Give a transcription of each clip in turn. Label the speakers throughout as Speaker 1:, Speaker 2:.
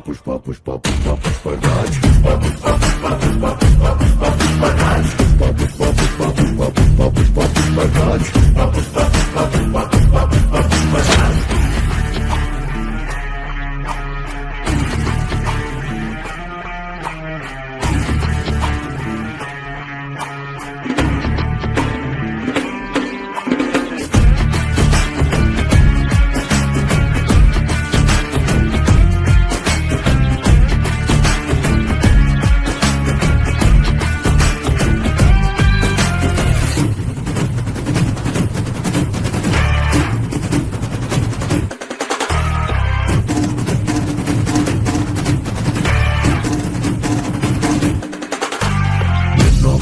Speaker 1: Pushpa Pushpa Pushpa Pushpa Pushpa Raj.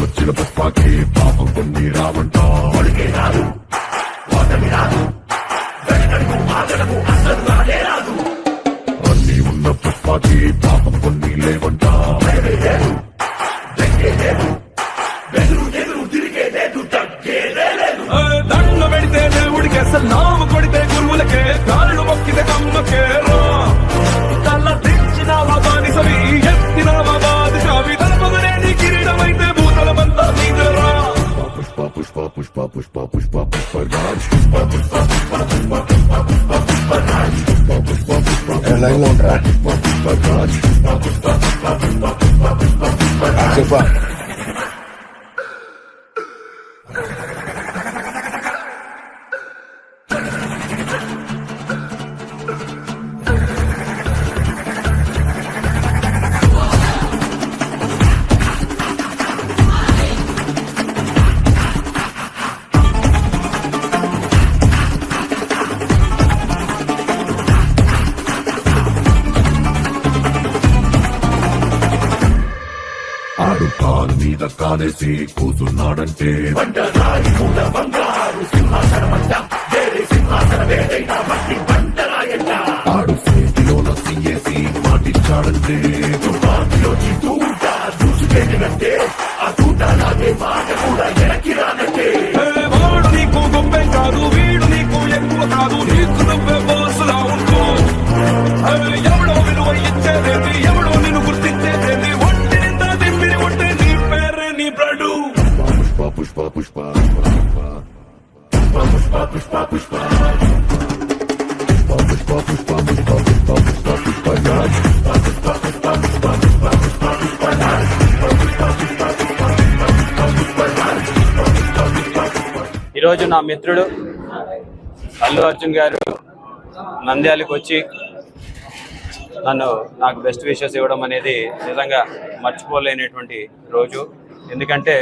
Speaker 1: వచ్చిన పుష్పాకి పాపం కొన్ని రావంట అడిగే రాదు ఓటమి రాదు రాదు అన్ని ఉన్న పుష్పాకి పాపం కొన్ని లేవంట
Speaker 2: దండ పెడితే దేవుడికి అసలు నామ కొడితే గురువులకే కాళ్ళు మొక్కితే కమ్మకే తల్ల తెచ్చినావా బానిసవి ఎత్తినావా బాధిషావి తలపదనే నీ కిరీటమైతే భూతలమంతా నీదరా
Speaker 1: Pushpa Pushpa Pushpa Pushpa Pushpa Pushpa Raj. Pushpa Pushpa Pushpa Pushpa Pushpa Pushpa Pushpa Raj. Pushpa Pushpa Pushpa
Speaker 3: line లో ఉంటారా
Speaker 1: Pushpa Raj. Pushpa Pushpa Pushpa Pushpa Pushpa Pushpa Pushpa Raj.
Speaker 3: చెప్పా
Speaker 1: ఆడు కాలు మీద కాలేసి కూసున్నాడంటే ఆడు చేతిలోన తీయేసి మాటిచ్చాడంటే
Speaker 2: వాడు నీకు గొప్పే కాదు వీడు నీకు ఎక్కువ కాదు నీకు నువ్వే బోసులా ఉంటూ ఎవడో విలువ ఇచ్చేదేంటి ఎవడో నిన్ను గుర్తించేదేంటి ఒంటి నిందా దిమ్మిరి ఉంటే నీ పేరే నీ బ్రడు
Speaker 1: Pushpa Pushpa Pushpa Pushpa Pushpa Pushpa Pushpa Pushpa Pushpa Pushpa Pushpa Pushpa Pushpa Pushpa Raj. Pushpa Pushpa Pushpa Pushpa Pushpa Pushpa Raj.
Speaker 4: ఈరోజు నా మిత్రుడు అల్లు అర్జున్ గారు నంద్యాలకు వచ్చి నాకు బెస్ట్ విషెస్ ఇవ్వడం అనేది నిజంగా మర్చిపోలేనటువంటి రోజు. ఎందుకంటే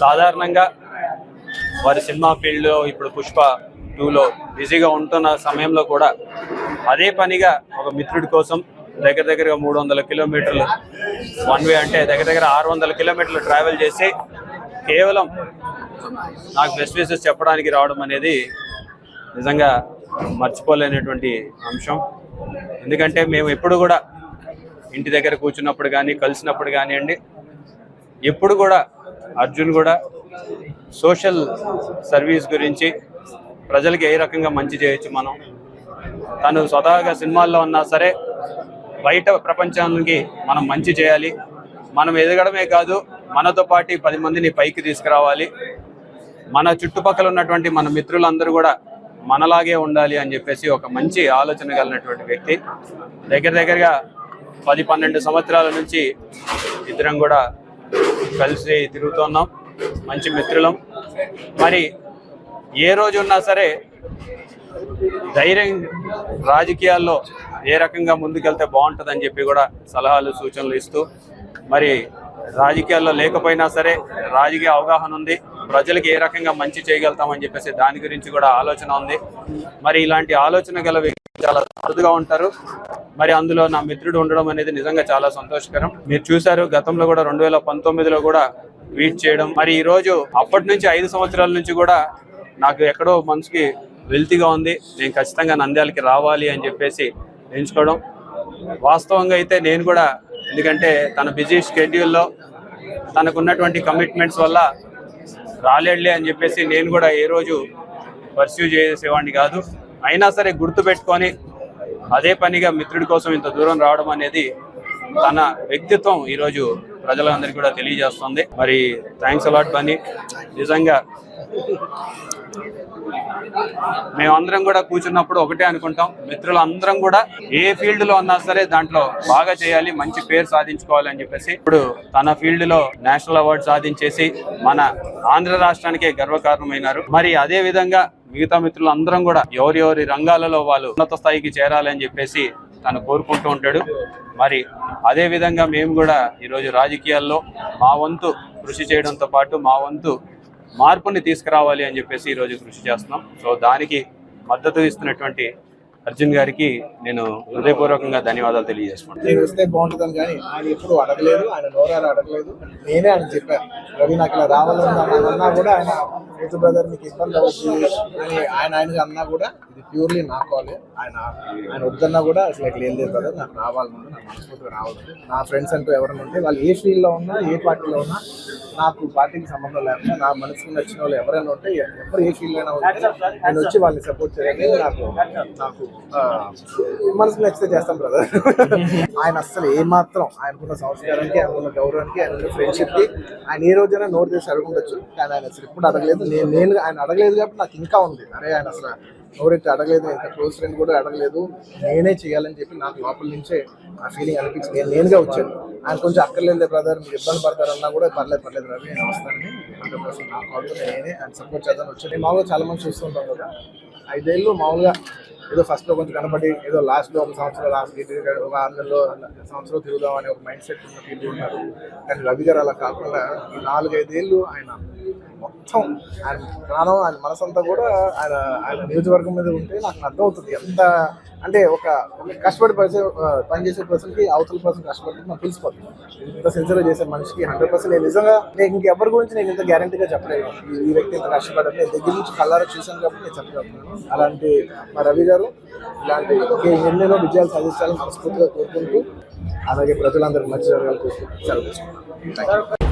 Speaker 4: సాధారణంగా వారి సినిమా ఫీల్డ్లో ఇప్పుడు పుష్ప 2లో బిజీగా ఉంటున్న సమయంలో కూడా అదే పనిగా ఒక మిత్రుడి కోసం దగ్గరగా 300 కిలోమీటర్లు వన్ వే అంటే దగ్గర 600 కిలోమీటర్లు ట్రావెల్ చేసి కేవలం నాకు బెస్ట్ విషెస్ చెప్పడానికి రావడం అనేది నిజంగా మర్చిపోలేనటువంటి అంశం. ఎందుకంటే మేము ఎప్పుడు కూడా ఇంటి దగ్గర కూర్చున్నప్పుడు కానీ కలిసినప్పుడు కానివ్వండి, ఎప్పుడు కూడా అర్జున్ కూడా సోషల్ సర్వీస్ గురించి ప్రజలకి ఏ రకంగా మంచి చేయొచ్చు, తను స్వతహాగా సినిమాల్లో ఉన్నా సరే బయట ప్రపంచానికి మనం మంచి చేయాలి, మనం ఎదగడమే కాదు మనతో పాటు 10 మందిని పైకి తీసుకురావాలి, మన చుట్టుపక్కల ఉన్నటువంటి మన మిత్రులందరూ కూడా మనలాగే ఉండాలి అని చెప్పేసి ఒక మంచి ఆలోచన కలిగినటువంటి వ్యక్తి. దగ్గరగా 10-12 సంవత్సరాల నుంచి ఇద్దరం కూడా కలిసి తిరుగుతున్నాం, మంచి మిత్రులం. మరి ఏ రోజు ఉన్నా సరే ధైర్యం రాజకీయాల్లో ఏ రకంగా ముందుకెళ్తే బాగుంటుందని చెప్పి కూడా సలహాలు సూచనలు ఇస్తూ, మరి రాజకీయాల్లో లేకపోయినా సరే రాజకీయ అవగాహన ఉంది, ప్రజలకు ఏ రకంగా మంచి చేయగలుగుతామని చెప్పేసి దాని గురించి కూడా ఆలోచన ఉంది. మరి ఇలాంటి ఆలోచన గల వ్యక్తి చాలా అరుదుగా ఉంటారు. మరి అందులో నా మిత్రుడు ఉండడం అనేది నిజంగా చాలా సంతోషకరం. మీరు చూశారు గతంలో కూడా 2019లో కూడా ట్వీట్ చేయడం, మరి ఈ రోజు అప్పటి నుంచి 5 సంవత్సరాల నుంచి కూడా నాకు ఎక్కడో మనసుకి వెల్తీగా ఉంది, నేను ఖచ్చితంగా నంద్యాలకి రావాలి అని చెప్పేసి ఎంచుకోవడం. వాస్తవంగా అయితే నేను కూడా, ఎందుకంటే తన బిజీ షెడ్యూల్లో తనకున్నటువంటి కమిట్మెంట్స్ వల్ల రాలేడులే అని చెప్పేసి నేను కూడా ఏ రోజు పర్స్యూ చేసేవాడిని కాదు. అయినా సరే గుర్తుపెట్టుకొని అదే పనిగా మిత్రుడి కోసం ఇంత దూరం రావడం అనేది తన వ్యక్తిత్వం ఈరోజు ప్రజలందరికీ కూడా తెలియజేస్తుంది. మరి థ్యాంక్స్ అలాట్ బన్నీ. నిజంగా మేమందరం కూడా కూర్చున్నప్పుడు ఒకటే అనుకుంటాం, మిత్రులందరం కూడా ఏ ఫీల్డ్ లో ఉన్నా సరే దాంట్లో బాగా చేయాలి, మంచి పేరు సాధించుకోవాలి అని చెప్పేసి ఇప్పుడు తన ఫీల్డ్ లో నేషనల్ అవార్డు సాధించేసి మన ఆంధ్ర రాష్ట్రానికే గర్వకారణమైనారు. మరి అదే విధంగా మిగతా మిత్రులందరం కూడా ఎవరి రంగాలలో వాళ్ళు ఉన్నత స్థాయికి చేరాలని చెప్పేసి తను కోరుకుంటూ ఉంటాడు. మరి అదే విధంగా మేము కూడా ఈరోజు రాజకీయాల్లో మా వంతు కృషి చేయడంతో పాటు మా వంతు మార్పుని తీసుకురావాలి అని చెప్పేసి ఈరోజు కృషి చేస్తున్నాం. సో దానికి మద్దతు ఇస్తున్నటువంటి అర్జున్ గారికి నేను హృదయపూర్వకంగా ధన్యవాదాలు తెలియజేసుకుంటాను.
Speaker 3: నేను వస్తే బాగుంటుందని కానీ ఆయన ఎప్పుడు అడగలేదు, ఆయన నోరాలు అడగలేదు. నేనే ఆయన చెప్పాను, రవి నాకు ఇలా రావాలని అన్నా కూడా ఆయన రైతు బ్రదర్ మీకు ఇబ్బంది అవుతుంది అని ఆయనగా అన్నా కూడా ఇది ప్యూర్లీ నా కాలే. ఆయన వద్దన్నా కూడా అసలు ఇక్కడ ఏం లేదు బ్రదర్, నాకు రావాలనుంది, నాకు మనస్ఫూర్తిగా రావాలంటే నా ఫ్రెండ్స్ అంటూ ఎవరైనా ఉంటే వాళ్ళు ఏ ఫీల్డ్లో ఉన్నా ఏ పార్టీలో ఉన్నా నాకు పార్టీకి సంబంధం లేకుండా నా మనసుకు నచ్చిన వాళ్ళు ఎవరైనా ఉంటే ఎవరు ఏ ఫీల్డ్ అయినా ఉంటే నేను వచ్చి వాళ్ళని సపోర్ట్ చేయాలని నాకు మనసుకు నచ్చితే చేస్తాం బ్రదర్. ఆయన అస్సలు ఏమాత్రం ఆయనకున్న సంస్కారానికి, ఆయనకున్న గౌరవానికి, ఆయనకున్న ఫ్రెండ్షిప్కి ఆయన ఏ రోజైనా నోట్ చేసి అడుగుండొచ్చు. కానీ ఆయన అసలు ఎప్పుడు అడగలేదు. నేను ఆయన అడగలేదు కాబట్టి నాకు ఇంకా ఉంది, అరే ఆయన అసలు ఎవరైతే అడగలేదు, ఇంకా క్లోజ్ ఫ్రెండ్ కూడా అడగలేదు, నేనే చేయాలని చెప్పి నాకు లోపల నుంచే ఆ ఫీలింగ్ అనిపించింది. నేనుగా వచ్చాను. ఆయన కొంచెం అక్కర్లేదు బ్రదర్ మీరు ఇబ్బంది పడతారన్నా కూడా పర్లేదు రవి నేను వస్తానని 100% నా కాల్తో నేనే ఆయన సపోర్ట్ చేద్దామని వచ్చాను. మామూలుగా చాలా మంది చూస్తుంటాం కదా, 5 ఏళ్ళు మామూలుగా ఏదో ఫస్ట్లో కొంచెం కనబడి ఏదో లాస్ట్లో ఒక సంవత్సరం లాస్ట్ ఒక 6 నెలలో సంవత్సరం తిరుగుదాం అనే ఒక మైండ్ సెట్ ఉన్న పీపుల్ ఉన్నారు. కానీ రవి గారు అలా కాకుండా ఈ 4-5 ఏళ్ళు ఆయన మొత్తం ఆయన ప్రాణం, ఆయన మనసంతా కూడా ఆయన నియోజకవర్గం మీద ఉంటే నాకు అర్థమవుతుంది ఎంత అంటే ఒక కష్టపడి పనిచేసే పర్సన్కి అవతల పర్సన్ కష్టపడి నాకు తెలిసిపోతుంది. ఇంత సిన్సియర్గా చేసే మనిషికి 100% నేను నిజంగా నేను ఇంకెవరి గురించి నేను ఇంత గ్యారంటీగా చెప్పలేను. ఈ వ్యక్తి ఇంత కష్టపడాలి, నేను దగ్గర నుంచి కళ్ళారా చూశాను కాబట్టి నేను చెప్పగలుగుతున్నాను. అలాంటి మా రవి గారు ఇలాంటి ఎన్నెన్నో విజయాలు సాధించాలని మనస్ఫూర్తిగా కోరుకుంటూ, అలాగే ప్రజలందరికీ మంచి జరగాలని కోరుకుంటూ సెలవు తీసుకుంటాను.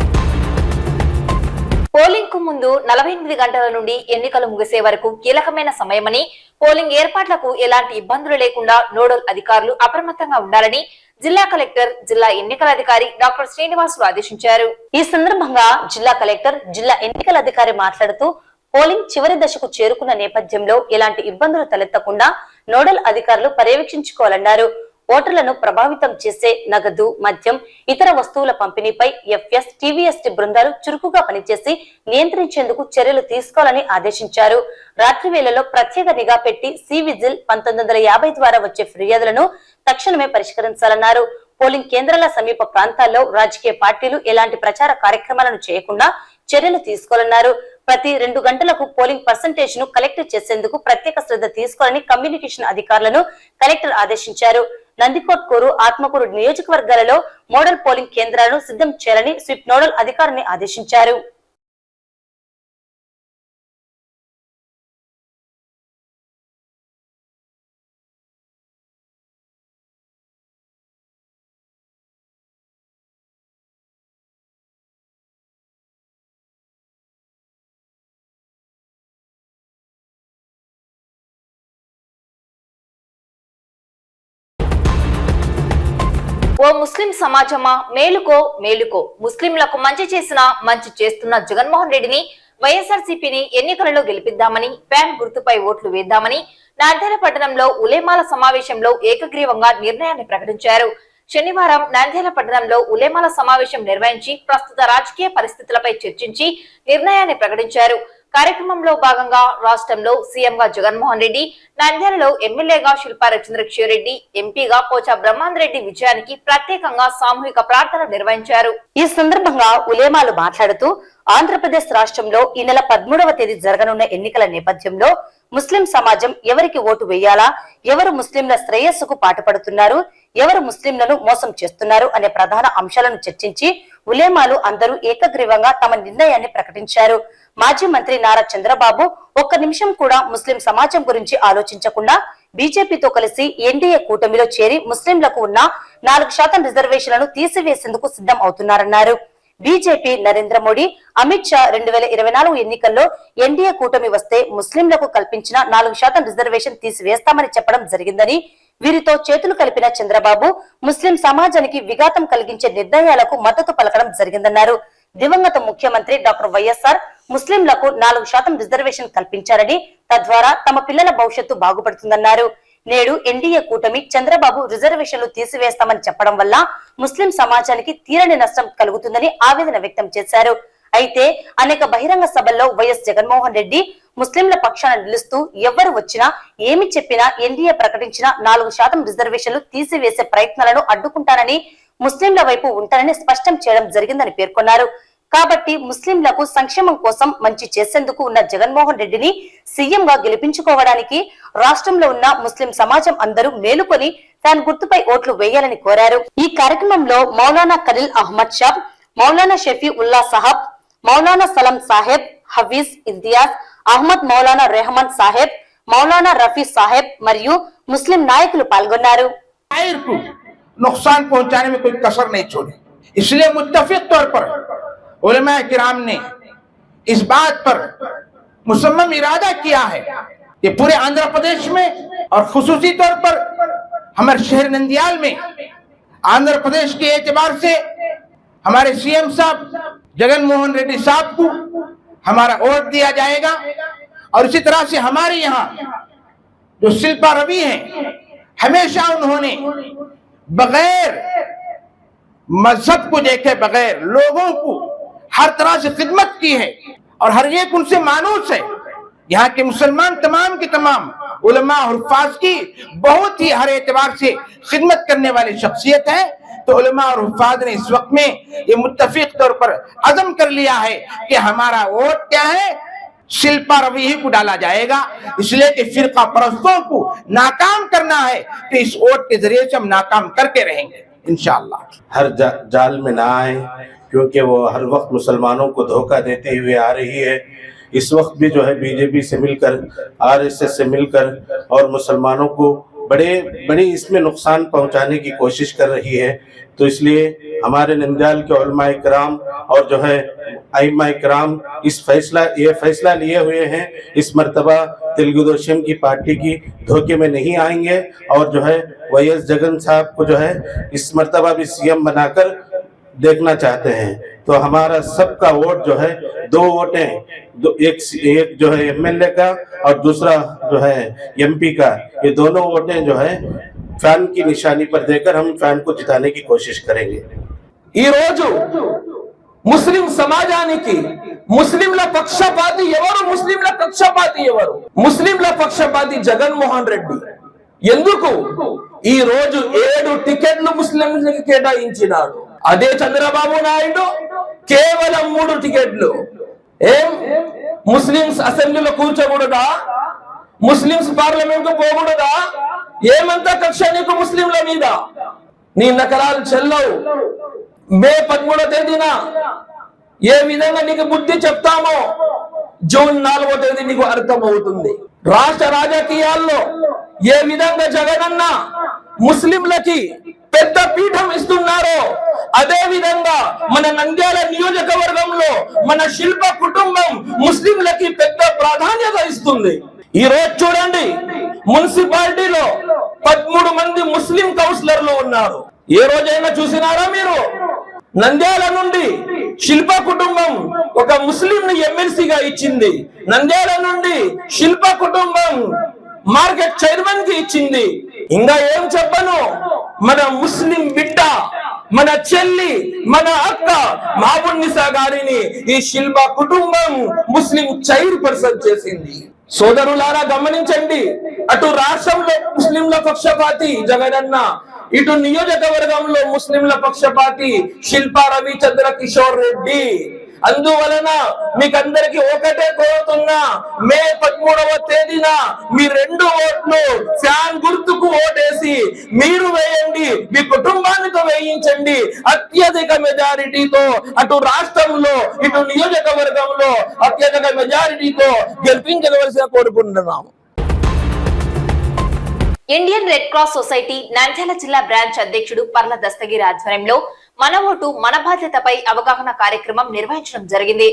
Speaker 5: పోలింగ్ కు ముందు 48 గంటల నుండి ఎన్నికలు ముగిసే వరకు కీలకమైన సమయమని, పోలింగ్ ఏర్పాట్లకు ఎలాంటి ఇబ్బందులు లేకుండా నోడల్ అధికారులు అప్రమత్తంగా ఉండాలని జిల్లా కలెక్టర్, జిల్లా ఎన్నికల అధికారి డాక్టర్ శ్రీనివాసులు ఆదేశించారు.
Speaker 6: ఈ సందర్భంగా జిల్లా కలెక్టర్, జిల్లా ఎన్నికల అధికారి మాట్లాడుతూ పోలింగ్ చివరి దశకు చేరుకున్న నేపథ్యంలో ఎలాంటి ఇబ్బందులు తలెత్తకుండా నోడల్ అధికారులు పర్యవేక్షించుకోవాలన్నారు. ఓటర్లను ప్రభావితం చేసే నగదు, మద్యం, ఇతర వస్తువుల పంపిణీపై ఎఫ్ఎస్, టీవీఎస్టీ బృందాలు చురుకుగా పనిచేసి నియంత్రించేందుకు చర్యలు తీసుకోవాలని ఆదేశించారు. రాత్రి వేళలో ప్రత్యేక నిఘా పెట్టి సివిజిల్ 1950 ద్వారా వచ్చే ఫిర్యాదులను తక్షణమే పరిష్కరించాలన్నారు. పోలింగ్ కేంద్రాల సమీప ప్రాంతాల్లో రాజకీయ పార్టీలు ఎలాంటి ప్రచార కార్యక్రమాలను చేయకుండా చర్యలు తీసుకోవాలన్నారు. ప్రతి 2 గంటలకు పోలింగ్ పర్సంటేజ్ ను కలెక్ట్ చేసేందుకు ప్రత్యేక శ్రద్ధ తీసుకోవాలని కమ్యూనికేషన్ అధికారులను కలెక్టర్ ఆదేశించారు. నందికొట్కూరు, ఆత్మకూరు నియోజకవర్గాలలో మోడల్ పోలింగ్ కేంద్రాలను సిద్ధం చేయాలని స్విప్ నోడల్ అధికారిని ఆదేశించారు.
Speaker 5: ఓ ముస్లిం సమాజమా, మేలుకో మేలుకో. ముస్లింలకు మంచి చేసినా మంచి చేస్తున్న జగన్మోహన్ రెడ్డిని, వైఎస్ఆర్సీపీని ఎన్నికలలో గెలిపిద్దామని, ఫ్యాన్ గుర్తుపై ఓట్లు వేద్దామని నంద్యాల పట్టణంలో ఉలేమాల సమావేశంలో ఏకగ్రీవంగా నిర్ణయాన్ని ప్రకటించారు. శనివారం నంద్యాల పట్టణంలో ఉలేమాల సమావేశం నిర్వహించి ప్రస్తుత రాజకీయ పరిస్థితులపై చర్చించి నిర్ణయాన్ని ప్రకటించారు. కార్యక్రమంలో భాగంగా రాష్ట్రంలో సీఎంగా జగన్మోహన్ రెడ్డి, నంద్యాలలో ఎమ్మెల్యేగా శిల్పా రవిచంద్రరెడ్డి, ఎంపీగా పోచా బ్రహ్మాందరెడ్డి విజయానికి ప్రత్యేకంగా సామూహిక ప్రార్థన నిర్వహించారు.
Speaker 6: ఈ సందర్భంగా ఉలేమాలు మాట్లాడుతూ ఆంధ్రప్రదేశ్ రాష్ట్రంలో ఈ నెల 13వ తేదీ జరగనున్న ఎన్నికల నేపథ్యంలో ముస్లిం సమాజం ఎవరికి ఓటు వేయాలా, ఎవరు ముస్లింల శ్రేయస్సుకు పాటుపడుతున్నారు, ఎవరు ముస్లింలను మోసం చేస్తున్నారు అనే ప్రధాన అంశాలను చర్చించి ఉలేమాలు అందరూ ఏకగ్రీవంగా తమ నిర్ణయాన్ని ప్రకటించారు. మాజీ మంత్రి నారా చంద్రబాబు ఒక్క నిమిషం కూడా ముస్లిం సమాజం గురించి ఆలోచించకుండా బీజేపీతో కలిసి ఎన్డీఏ కూటమిలో చేరి ముస్లింలకు ఉన్న 4% రిజర్వేషన్లను తీసివేసేందుకు సిద్ధం అవుతున్నారన్నారు. బీజేపీ, నరేంద్ర మోడీ, అమిత్ షా 2024 ఎన్నికల్లో ఎన్డీఏ కూటమి వస్తే ముస్లింలకు కల్పించిన 4% రిజర్వేషన్ తీసివేస్తామని చెప్పడం జరిగిందని, వీరితో చేతులు కలిపిన చంద్రబాబు ముస్లిం సమాజానికి విఘాతం కలిగించే నిర్ణయాలకు మద్దతు పలకడం జరిగిందన్నారు. దివంగత ముఖ్యమంత్రి డాక్టర్ వైఎస్ఆర్ ముస్లింలకు 4% రిజర్వేషన్ కల్పించారని, తద్వారా తమ పిల్లల భవిష్యత్తు బాగుపడుతుందన్నారు. నేడు ఎన్డీఏ కూటమి చంద్రబాబు రిజర్వేషన్లు తీసివేస్తామని చెప్పడం వల్ల ముస్లిం సమాజానికి తీరని నష్టం కలుగుతుందని ఆవేదన వ్యక్తం చేశారు. అయితే అనేక బహిరంగ సభల్లో వైఎస్ జగన్మోహన్ రెడ్డి ముస్లింల పక్షాన నిలుస్తూ ఎవరు వచ్చినా ఏమి చెప్పినా ఎన్డీఏ ప్రకటించిన 4% రిజర్వేషన్లు తీసివేసే ప్రయత్నాలను అడ్డుకుంటానని, ముస్లింల వైపు ఉంటానని స్పష్టం చేయడం జరిగిందని పేర్కొన్నారు. కాబట్టి ముస్లింలకు సంక్షేమం కోసం మంచి చేసేందుకు ఉన్న జగన్మోహన్ రెడ్డిని సీఎం గా గెలిపించుకోవడానికి రాష్ట్రంలో ఉన్న ముస్లిం సమాజం అందరూ మేలుకొని ఫ్యాన్ గుర్తుపై ఓట్లు వేయాలని కోరారు. ఈ కార్యక్రమంలో మౌలానా ఖలీల్ అహ్మద్ షాబ్, మౌలానా షఫీ ఉల్లా సాహబ్, మౌలానా సలం సాహెబ్, హఫీజ్ ఇంతియాజ్ అహ్మద్, మౌలానా రెహమాన్ సాహెబ్, మౌలానా రఫీ సాహెబ్ మరియు ముస్లిం నాయకులు పాల్గొన్నారు.
Speaker 7: नुकसान पहुंचाने में कोई कसर नहीं छोड़ी, इसलिए मुत्तफिक तौर पर उलमा किराम ने इस बात पर मुसम्मम इरादा किया है कि पूरे आंध्र प्रदेश में और खुसूसी तौर पर हमारे शहर नंदियाल में आंध्र प्रदेश के एतबार से हमारे सीएम साहब जगन मोहन रेड्डी साहब को हमारा वोट दिया जाएगा। और इसी तरह से हमारे यहाँ जो शिल्पा रवि हैं, हमेशा उन्होंने बगैर मजहब को देखे बगैर लोगों को हर तरह से खिदमत की है और हर एक उनसे मानूस है। यहाँ के मुसलमान तमाम के तमाम उलमा और हुफ़ाज़ की बहुत ही हर एतबार से खिदमत करने वाली शख्सियत है। तो उलमा और हुफ़ाज़ ने इस वक्त में ये मुत्तफिक तौर पर अज़म कर लिया है कि हमारा वोट क्या है, शिल्पा रवि ही को डाला जाएगा। इसलिए कि फिरका परस्तों को नाकाम करना है तो इस वोट के जरिए से हम नाकाम करके रहेंगे इंशाअल्लाह।
Speaker 8: हर जाल में ना आए, क्योंकि वो हर वक्त मुसलमानों को धोखा देते हुए आ रही है। इस वक्त भी जो है बीजेपी से मिलकर, आरएसएस से मिलकर और मुसलमानों को बड़े इसमें नुकसान पहुंचाने की कोशिश कर रही है। तो इसलिए हमारे नंदियाल के उलमाए किराम और जो है आइम्माए किराम ये फैसला लिए हुए हैं, इस मर्तबा तेलुगुदेशम की पार्टी की धोखे में नहीं आएंगे और जो है वाईएस जगन साहब को जो है इस मर्तबा भी सीएम बनाकर देखना चाहते हैं। तो हमारा सबका वोट जो है 2 वोट हैं, एक जो है एमएलए का और दूसरा जो है एमपी का, ये दोनों वोटें जो है फैन की निशानी पर देकर हम फैन को जिताने की कोशिश करेंगे।
Speaker 2: ఈ రోజు ముస్లిం సమాజానికి ముస్లింల పక్షపాతి ఎవరు, ముస్లింల పక్షపాతి ఎవరు? ముస్లింల పక్షపాతి జగన్మోహన్ రెడ్డి. ఎందుకు ఈ రోజు 7 టికెట్లు ముస్లింలకు కేటాయించినాడు. అదే చంద్రబాబు నాయుడు కేవలం 3 టికెట్లు. ఏం ముస్లింస్ అసెంబ్లీలో కూర్చోకూడదా? ముస్లింస్ పార్లమెంట్ కు పోకూడదా? ఏమంతా కక్ష నీకు ముస్లింల మీద? నీ నకరాలు చెల్లవు. మే 13వ తేదీన ఏ విధంగా నీకు బుద్ధి చెప్తామో జూన్ 4వ తేదీ నీకు అర్థమవుతుంది. రాష్ట్ర రాజకీయాల్లో ఏ విధంగా జగనన్న ముస్లింలకి పెద్ద పీఠం ఇస్తున్నారో అదే విధంగా మన నంద్యాల నియోజకవర్గంలో మన శిల్ప కుటుంబం ముస్లింలకి పెద్ద ప్రాధాన్యత ఇస్తుంది. ఈ రోజు చూడండి, మున్సిపాలిటీలో 13 మంది ముస్లిం కౌన్సిలర్లు ఉన్నారు. ఏ రోజైనా చూసినారా మీరు? నంద్యాల నుండి శిల్ప కుటుంబం ఒక ముస్లిం ని ఎమ్మెల్సీగా ఇచ్చింది. నంద్యాల నుండి శిల్ప కుటుంబం మార్కెట్ చైర్మన్ కి ఇచ్చింది. ఇంకా ఏం చెప్పను, మన ముస్లిం బిడ్డ, మన చెల్లి, మన అక్క మహబూబున్నిసా గారిని ఈ శిల్ప కుటుంబం ముస్లిం చైర్పర్సన్ చేసింది. సోదరులారా గమనించండి, అటు రాష్ట్రంలో ముస్లింల పక్షపాతి జగనన్న, ఇటు నియోజకవర్గంలో ముస్లింల పక్షపాతి శిల్పా రవిచంద్ర కిషోర్ రెడ్డి. అందువలన మీకందరికి ఒకటే కోరుతున్నా, మే 13వ తేదీన మీ 2 ఓట్లు ఫ్యాన్ గుర్తుకు ఓటేసి మీరు వేయండి, మీ కుటుంబానికి వేయించండి. అత్యధిక మెజారిటీతో అటు రాష్ట్రంలో ఇటు నియోజకవర్గంలో అత్యధిక మెజారిటీతో గెలిపించవలసిన కోరుకుంటున్నాము.
Speaker 5: Indian red cross society Nandyal జిల్లా బ్రాంచ్ అధ్యక్షుడు పర్ల దస్తగిరి ఆధ్వర్యంలో మన ఓటు మన బాధ్యతపై అవగాహన కార్యక్రమం నిర్వహించడం జరిగింది.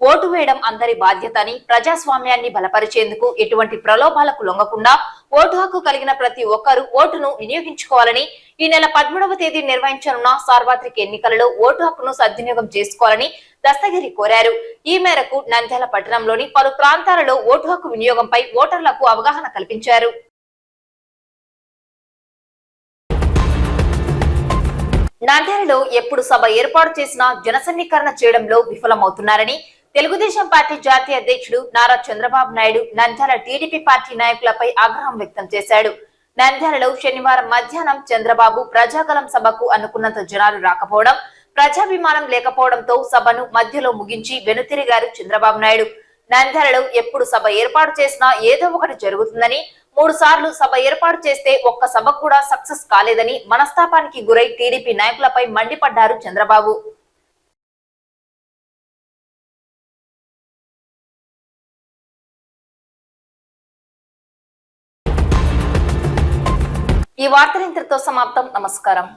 Speaker 5: ఓటు వేయడం అందరి బాధ్యత అని, ప్రజాస్వామ్యాన్ని బలపరిచేందుకు ఎటువంటి ప్రలోభాలకు లొంగకుండా ఓటు హక్కు కలిగిన ప్రతి ఒక్కరూ ఓటును వినియోగించుకోవాలని, ఈ నెల 13వ తేదీ నిర్వహించనున్న సార్వత్రిక ఎన్నికలలో ఓటు హక్కును సద్వినియోగం చేసుకోవాలని దస్తగిరి కోరారు. ఈ మేరకు నంద్యాల పట్టణంలోని పలు ప్రాంతాలలో ఓటు హక్కు వినియోగంపై ఓటర్లకు అవగాహన కల్పించారు. నంద్యాలలో ఎప్పుడు సభ ఏర్పాటు చేసినా జనసమీకరణ చేయడంలో విఫలమవుతున్నారని తెలుగుదేశం పార్టీ జాతీయ అధ్యక్షుడు నారా చంద్రబాబు నాయుడు నంద్యాల టీడీపీ పార్టీ నాయకులపై ఆగ్రహం వ్యక్తం చేశాడు. నంద్యాలలో శనివారం మధ్యాహ్నం చంద్రబాబు ప్రజాగలం సభకు అనుకున్నంత జనాలు రాకపోవడం, ప్రజాభిమానం లేకపోవడంతో సభను మధ్యలో ముగించి వెనుతిరిగారు చంద్రబాబు నాయుడు. నంద్యాలలో ఎప్పుడు సభ ఏర్పాటు చేసినా ఏదో ఒకటి జరుగుతుందని, 3 సార్లు సభ ఏర్పాటు చేస్తే ఒక్క సభ కూడా సక్సెస్ కాలేదని మనస్తాపానికి గురై టీడీపీ నాయకులపై మండిపడ్డారు చంద్రబాబు. ఈ వార్తలు ఇంతటితో సమాప్తం. నమస్కారం.